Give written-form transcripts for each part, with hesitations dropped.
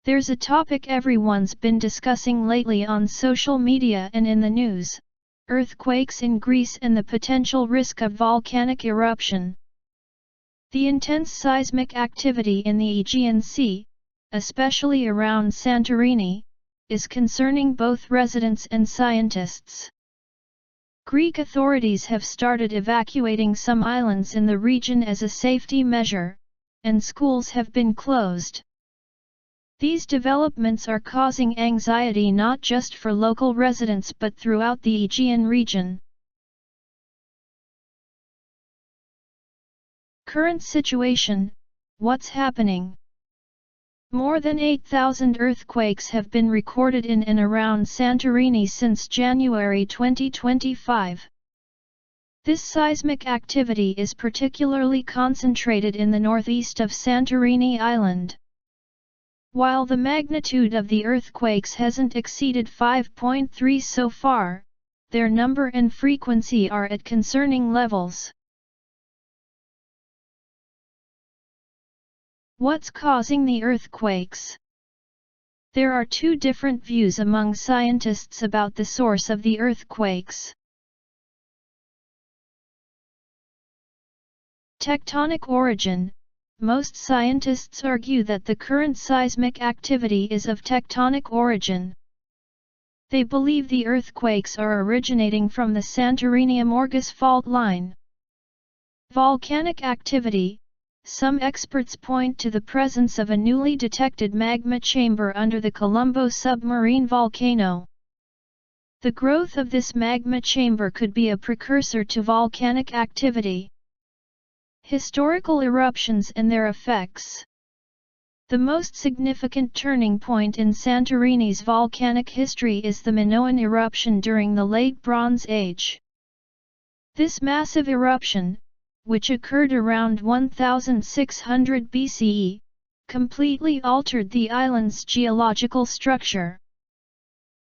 There's a topic everyone's been discussing lately on social media and in the news: earthquakes in Greece and the potential risk of volcanic eruption. The intense seismic activity in the Aegean Sea, especially around Santorini, is concerning both residents and scientists. Greek authorities have started evacuating some islands in the region as a safety measure, and schools have been closed. These developments are causing anxiety not just for local residents but throughout the Aegean region. Current situation: what's happening? More than 8,000 earthquakes have been recorded in and around Santorini since January 2025. This seismic activity is particularly concentrated in the northeast of Santorini Island. While the magnitude of the earthquakes hasn't exceeded 5.3 so far, their number and frequency are at concerning levels. What's causing the earthquakes? There are two different views among scientists about the source of the earthquakes. Tectonic origin: most scientists argue that the current seismic activity is of tectonic origin. They believe the earthquakes are originating from the Santorini-Amorgos fault line. Volcanic activity: some experts point to the presence of a newly detected magma chamber under the Colombo submarine volcano. The growth of this magma chamber could be a precursor to volcanic activity. Historical eruptions and their effects. The most significant turning point in Santorini's volcanic history is the Minoan eruption during the Late Bronze Age. This massive eruption, which occurred around 1600 BCE, completely altered the island's geological structure.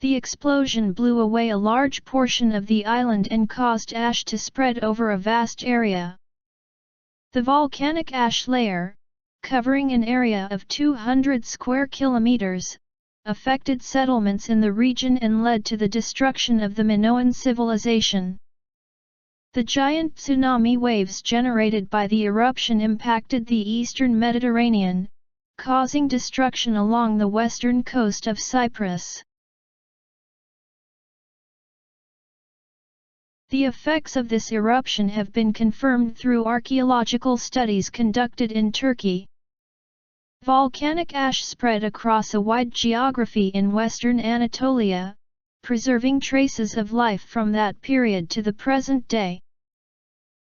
The explosion blew away a large portion of the island and caused ash to spread over a vast area. The volcanic ash layer, covering an area of 200 square kilometers, affected settlements in the region and led to the destruction of the Minoan civilization. The giant tsunami waves generated by the eruption impacted the eastern Mediterranean, causing destruction along the western coast of Cyprus. The effects of this eruption have been confirmed through archaeological studies conducted in Turkey. Volcanic ash spread across a wide geography in western Anatolia, preserving traces of life from that period to the present day.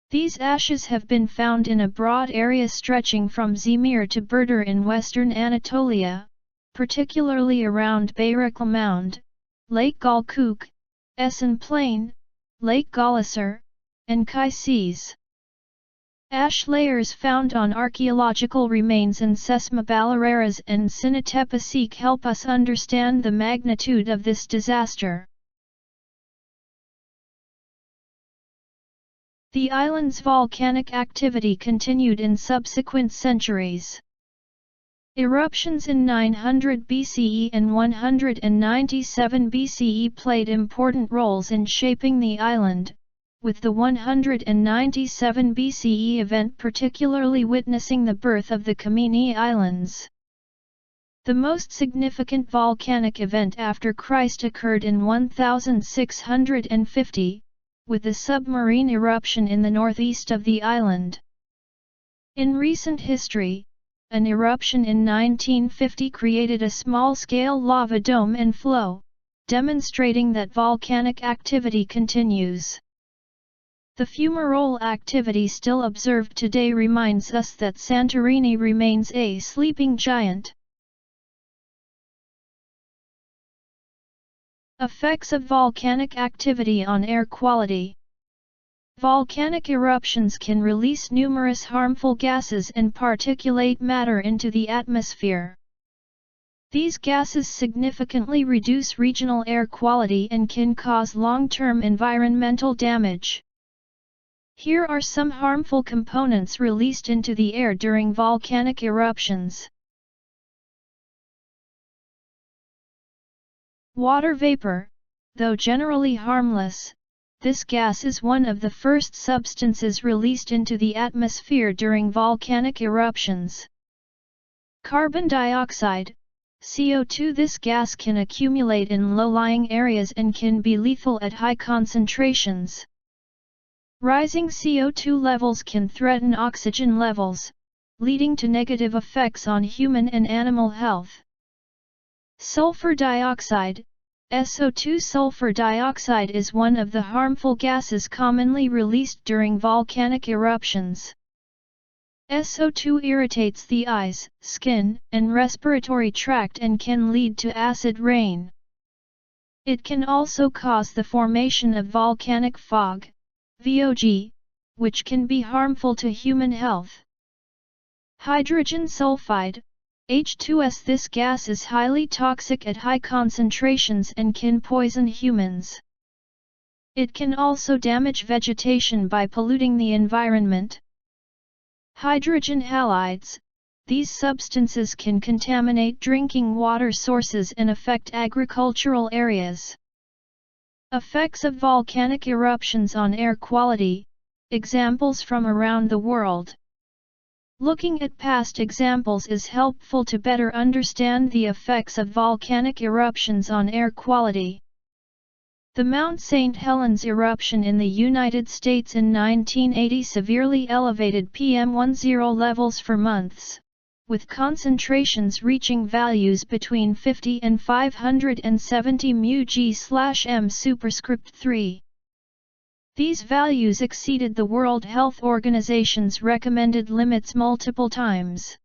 These ashes have been found in a broad area stretching from Izmir to Burdur in western Anatolia, particularly around Bayraklı Mound, Lake Galkuk, Esen Plain, Lake Galasır, and Kayses. Ash layers found on archaeological remains in Sesmabalareras and Sinetepe help us understand the magnitude of this disaster. The island's volcanic activity continued in subsequent centuries. Eruptions in 900 BCE and 197 BCE played important roles in shaping the island, with the 197 BCE event particularly witnessing the birth of the Kameni Islands. The most significant volcanic event after Christ occurred in 1650, with the submarine eruption in the northeast of the island. In recent history, an eruption in 1950 created a small-scale lava dome and flow, demonstrating that volcanic activity continues. The fumarole activity still observed today reminds us that Santorini remains a sleeping giant. Effects of volcanic activity on air quality. Volcanic eruptions can release numerous harmful gases and particulate matter into the atmosphere. These gases significantly reduce regional air quality and can cause long-term environmental damage. Here are some harmful components released into the air during volcanic eruptions. Water vapor, though generally harmless, this gas is one of the first substances released into the atmosphere during volcanic eruptions. Carbon dioxide, CO2. This gas can accumulate in low-lying areas and can be lethal at high concentrations. Rising CO2 levels can threaten oxygen levels, leading to negative effects on human and animal health. Sulfur dioxide, SO2. Sulfur dioxide is one of the harmful gases commonly released during volcanic eruptions. SO2 irritates the eyes, skin, and respiratory tract and can lead to acid rain. It can also cause the formation of volcanic fog, VOG, which can be harmful to human health. Hydrogen sulfide, H2S. This gas is highly toxic at high concentrations and can poison humans. It can also damage vegetation by polluting the environment. Hydrogen halides, these substances can contaminate drinking water sources and affect agricultural areas. Effects of volcanic eruptions on air quality, examples from around the world. Looking at past examples is helpful to better understand the effects of volcanic eruptions on air quality. The Mount St. Helens eruption in the United States in 1980 severely elevated PM10 levels for months, with concentrations reaching values between 50 and 570 μg/m superscript 3. These values exceeded the World Health Organization's recommended limits multiple times.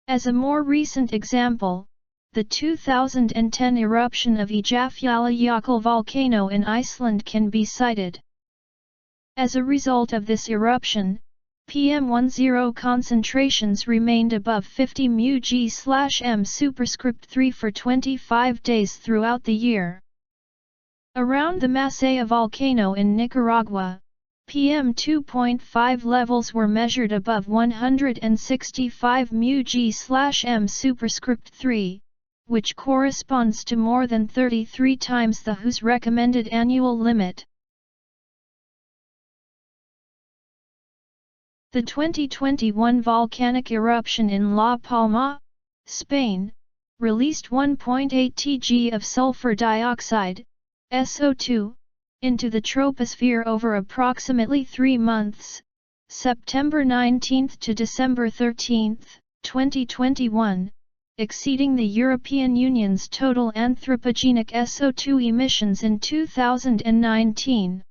As a more recent example, the 2010 eruption of Eyjafjallajökull volcano in Iceland can be cited. As a result of this eruption, PM10 concentrations remained above 50 μg/m superscript 3 for 25 days throughout the year. Around the Masaya volcano in Nicaragua, PM2.5 levels were measured above 165 μg/m superscript 3, which corresponds to more than 33 times the WHO's recommended annual limit. The 2021 volcanic eruption in La Palma, Spain, released 1.8 Tg of sulfur dioxide, SO2, into the troposphere over approximately 3 months, September 19 to December 13, 2021, exceeding the European Union's total anthropogenic SO2 emissions in 2019.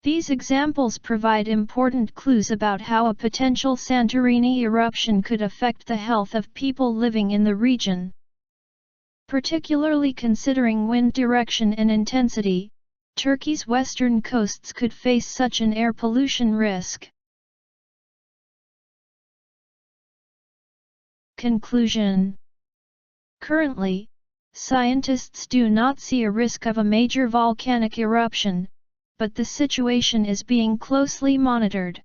These examples provide important clues about how a potential Santorini eruption could affect the health of people living in the region. Particularly considering wind direction and intensity, Turkey's western coasts could face such an air pollution risk. Conclusion. Currently, scientists do not see a risk of a major volcanic eruption, but the situation is being closely monitored.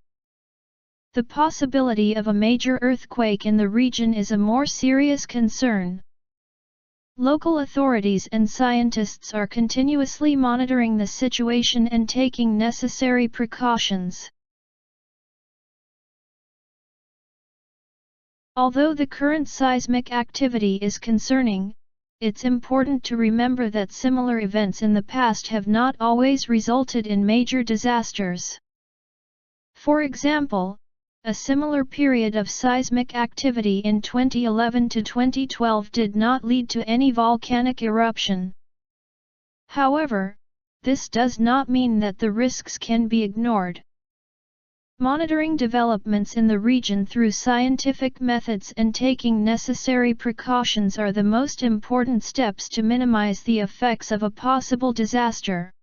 The possibility of a major earthquake in the region is a more serious concern. Local authorities and scientists are continuously monitoring the situation and taking necessary precautions. Although the current seismic activity is concerning, it's important to remember that similar events in the past have not always resulted in major disasters. For example, a similar period of seismic activity in 2011 to 2012 did not lead to any volcanic eruption. However, this does not mean that the risks can be ignored. Monitoring developments in the region through scientific methods and taking necessary precautions are the most important steps to minimize the effects of a possible disaster.